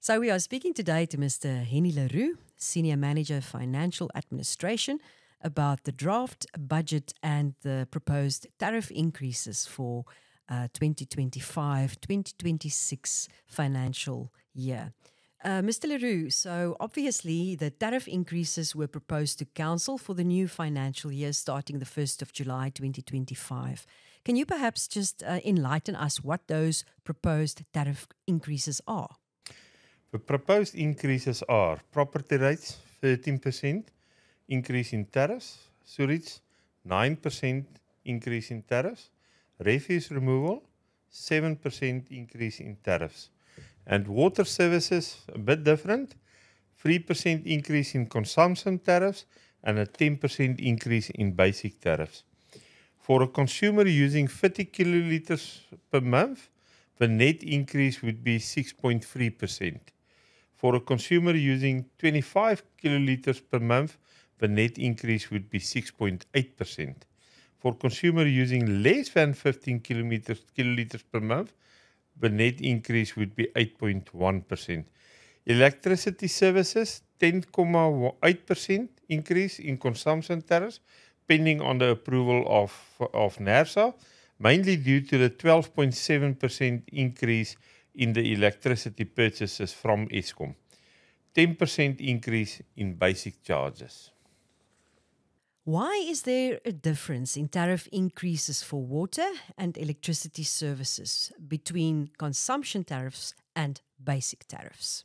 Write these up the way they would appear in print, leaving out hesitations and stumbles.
So we are speaking today to Mr. Henny Leroux, Senior Manager Financial Administration, about the draft budget and the proposed tariff increases for 2025-2026 financial year. Mr. Leroux, so obviously the tariff increases were proposed to Council for the new financial year starting the 1st of July 2025. Can you perhaps just enlighten us what those proposed tariff increases are? The proposed increases are property rates 13% increase in tariffs, sewage 9% increase in tariffs, refuse removal 7% increase in tariffs, and water services a bit different, 3% increase in consumption tariffs and a 10% increase in basic tariffs. For a consumer using 50 kiloliters per month, the net increase would be 6.3%. For a consumer using 25 kiloliters per month, the net increase would be 6.8%. For consumer using less than 15 kiloliters per month, the net increase would be 8.1%. Electricity services, 10.8% increase in consumption tariffs, pending on the approval of NERSA, mainly due to the 12.7% increase in the electricity purchases from Eskom. 10% increase in basic charges. Why is there a difference in tariff increases for water and electricity services between consumption tariffs and basic tariffs?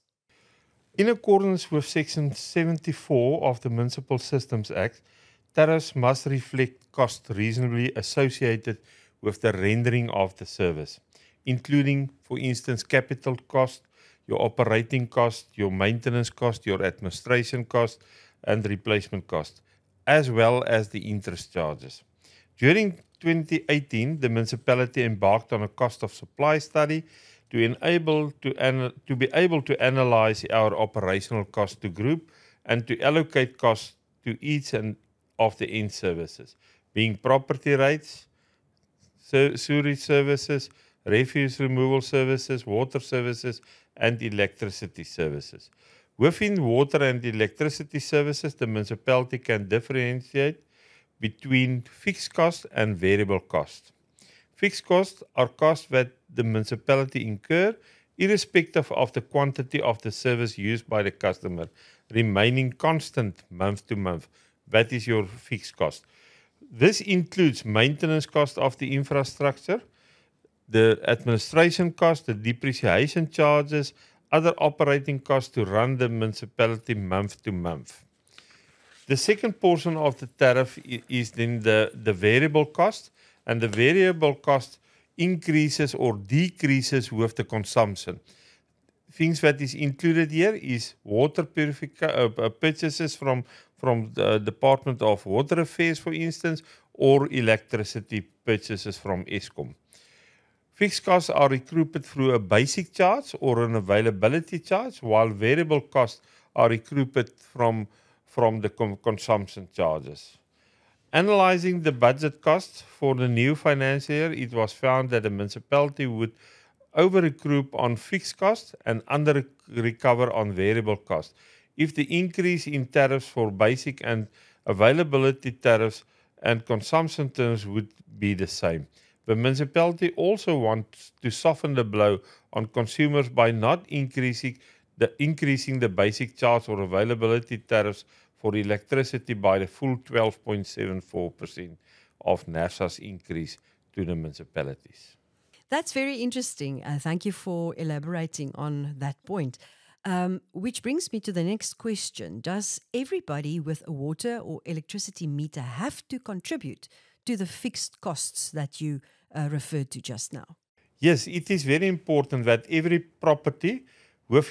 In accordance with Section 74 of the Municipal Systems Act, tariffs must reflect costs reasonably associated with the rendering of the service, including, for instance, capital cost, your operating cost, your maintenance cost, your administration cost, and replacement cost, as well as the interest charges. During 2018, the municipality embarked on a cost of supply study to be able to analyze our operational cost to group and to allocate costs to each and of the end services, being property rates, sewage services, refuse removal services, water services, and electricity services. Within water and electricity services, the municipality can differentiate between fixed cost and variable cost. Fixed costs are costs that the municipality incur, irrespective of the quantity of the service used by the customer, remaining constant month to month. That is your fixed cost. This includes maintenance cost of the infrastructure, the administration cost, the depreciation charges, other operating costs to run the municipality month to month. The second portion of the tariff is then the variable cost, and the variable cost increases or decreases with the consumption. Things that is included here is water purchases from the Department of Water Affairs, for instance, or electricity purchases from Eskom. Fixed costs are recouped through a basic charge or an availability charge, while variable costs are recouped from the consumption charges. Analyzing the budget costs for the new financial year, it was found that the municipality would over-recoup on fixed costs and under-recover on variable costs if the increase in tariffs for basic and availability tariffs and consumption terms would be the same. The municipality also wants to soften the blow on consumers by not increasing the basic charge or availability tariffs for electricity by the full 12.74% of NERSA's increase to the municipalities. That's very interesting. Thank you for elaborating on that point. Which brings me to the next question. Does everybody with a water or electricity meter have to contribute to the fixed costs that you referred to just now? Yes, it is very important that every property with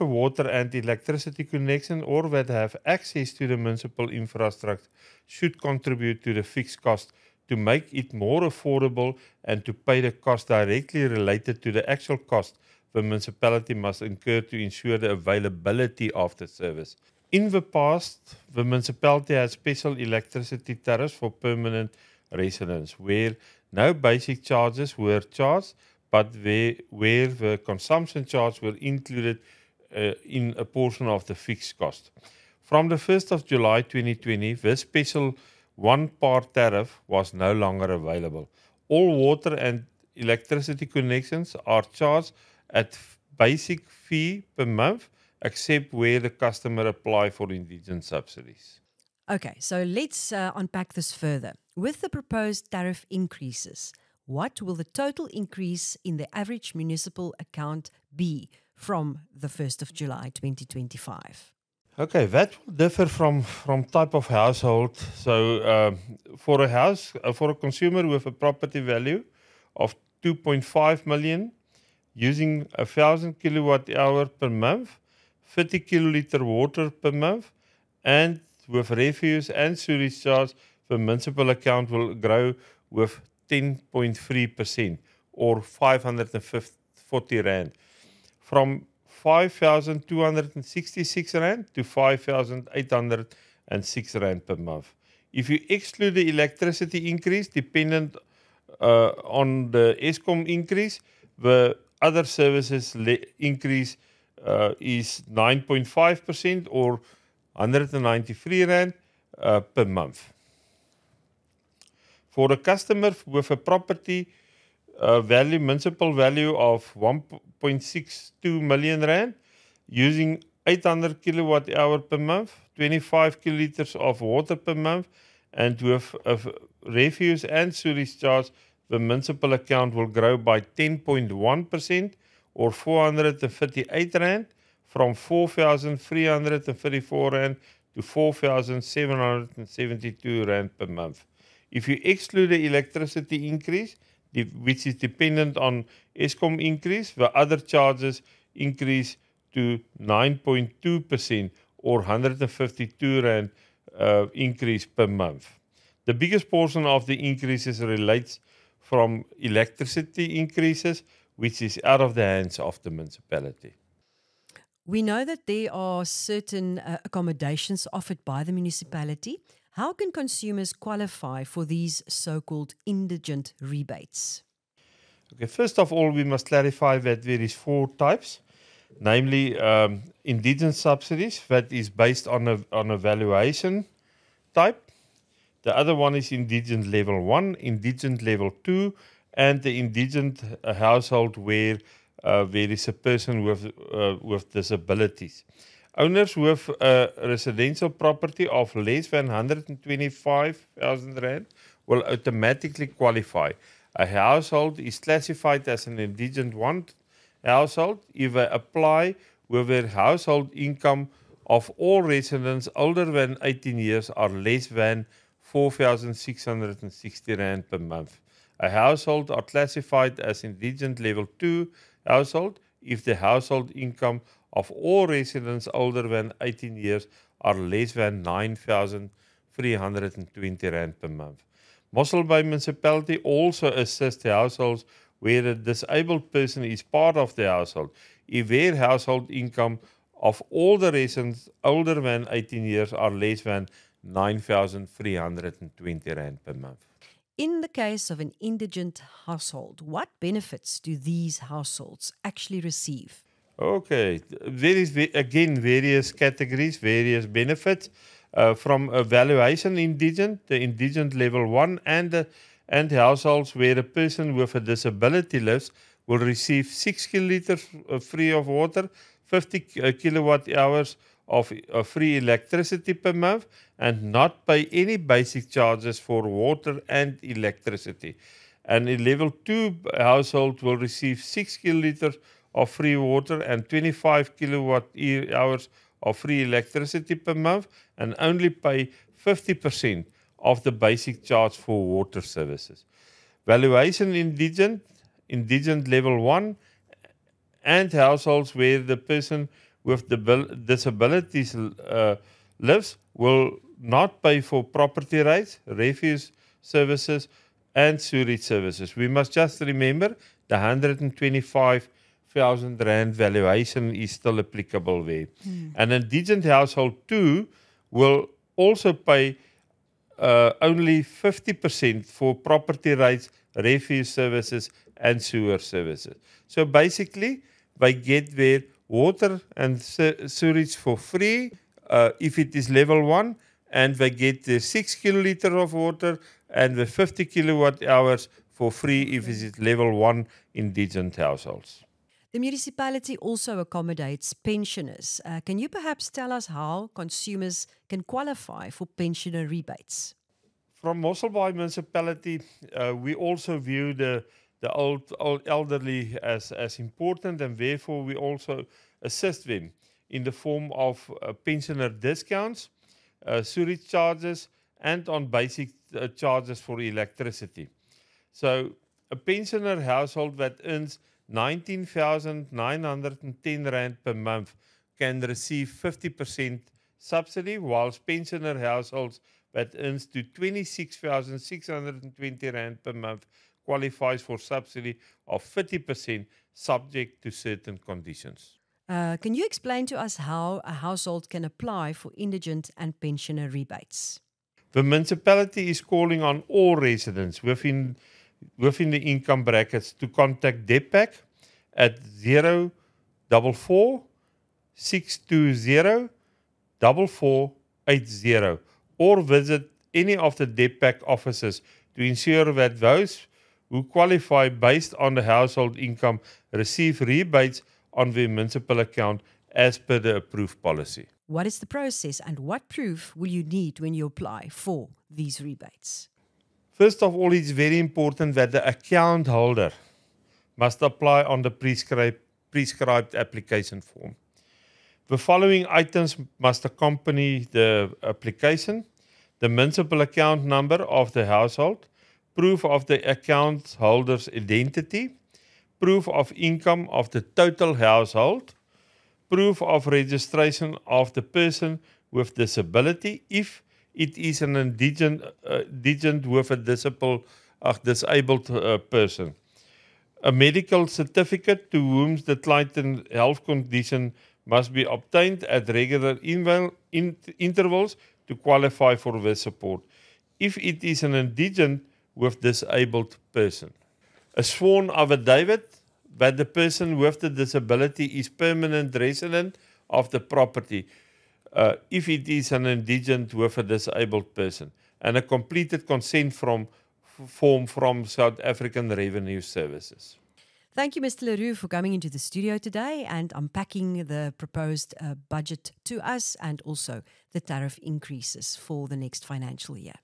a water and electricity connection or that have access to the municipal infrastructure should contribute to the fixed cost to make it more affordable and to pay the cost directly related to the actual cost the municipality must incur to ensure the availability of the service. In the past, the municipality had special electricity tariffs for permanent residents where no basic charges were charged, but where the consumption charge were included in a portion of the fixed cost. From the 1st of July 2020, this special one-part tariff was no longer available. All water and electricity connections are charged at basic fee per month, except where the customer apply for indigent subsidies. Okay, so let's unpack this further. With the proposed tariff increases, what will the total increase in the average municipal account be from the 1st of July 2025? Okay, that will differ from type of household. So, for a house, for a consumer with a property value of 2.5 million, using 1,000 kilowatt hour per month, 30 kiloliter water per month, and with refuse and sewage charge, the municipal account will grow with 10.3% or 540 rand. From 5,266 rand to 5,806 rand per month. If you exclude the electricity increase dependent on the Eskom increase, the other services increase is 9.5% or 193 rand per month. For a customer with a property value, municipal value of 1.62 million rand, using 800 kilowatt hour per month, 25 kiloliters of water per month, and with refuse and sewage charge, the municipal account will grow by 10.1% or 438 rand, from 4,334 rand to 4,772 rand per month. If you exclude the electricity increase, which is dependent on Eskom increase, the other charges increase to 9.2% or 152 rand increase per month. The biggest portion of the increases relates from electricity increases, which is out of the hands of the municipality. We know that there are certain accommodations offered by the municipality. How can consumers qualify for these so-called indigent rebates? Okay, first of all, we must clarify that there is 4 types, namely indigent subsidies, that is based on a valuation type. The other one is indigent level 1, indigent level 2, and the indigent household where there is a person with disabilities. Owners with a residential property of less than 125,000 rand will automatically qualify. A household is classified as an indigent 1 household if they apply with their household income of all residents older than 18 years are less than 4,660 rand per month. A household are classified as indigent level 2 household if the household income of all residents older than 18 years are less than 9,320 rand per month. Mossel Bay Municipality also assists households where a disabled person is part of the household if their household income of all the residents older than 18 years are less than 9,320 rand per month. In the case of an indigent household, what benefits do these households actually receive? Okay, there is again various categories, various benefits from a valuation indigent, the indigent level 1, and households where a person with a disability lives will receive 6 kiloliters free of water, 50 kilowatt hours of free electricity per month, and not pay any basic charges for water and electricity. And a level 2 household will receive 6 kiloliters of free water and 25 kilowatt hours of free electricity per month, and only pay 50% of the basic charge for water services. Valuation indigent level 1, and households where the person with disabilities lives will not pay for property rights, refuse services, and sewage services. We must just remember the 125,000 rand valuation is still applicable there. An indigent household 2 will also pay only 50% for property rights, refuse services, and sewer services. So basically, they get their water and sewage for free if it is level 1, and they get the 6 kiloliter of water and the 50 kilowatt hours for free if it is level 1 indigent households. The municipality also accommodates pensioners. Can you perhaps tell us how consumers can qualify for pensioner rebates? From Mosselbaai municipality, we also view the old elderly as important, and therefore we also assist them in the form of pensioner discounts, sewage charges, and on basic charges for electricity. So a pensioner household that earns 19,910 Rand per month can receive 50% subsidy, whilst pensioner households that earns to 26,620 Rand per month qualifies for subsidy of 30% subject to certain conditions. Can you explain to us how a household can apply for indigent and pensioner rebates? The municipality is calling on all residents within the income brackets to contact DEPAC at 044 620 4480 or visit any of the DEPAC offices to ensure that those who qualify based on the household income receive rebates on their municipal account as per the approved policy. What is the process and what proof will you need when you apply for these rebates? First of all, it's very important that the account holder must apply on the prescribed application form. The following items must accompany the application: the municipal account number of the household, proof of the account holder's identity, proof of income of the total household, proof of registration of the person with disability if it is an indigent with a disabled person, a medical certificate to whom the client's health condition must be obtained at regular intervals to qualify for this support, if it is an indigent with disabled person. A sworn affidavit that the person with the disability is permanent resident of the property, if it is an indigent with a disabled person, and a completed consent form from South African Revenue Services. Thank you, Mr. Leroux, for coming into the studio today and unpacking the proposed budget to us and also the tariff increases for the next financial year.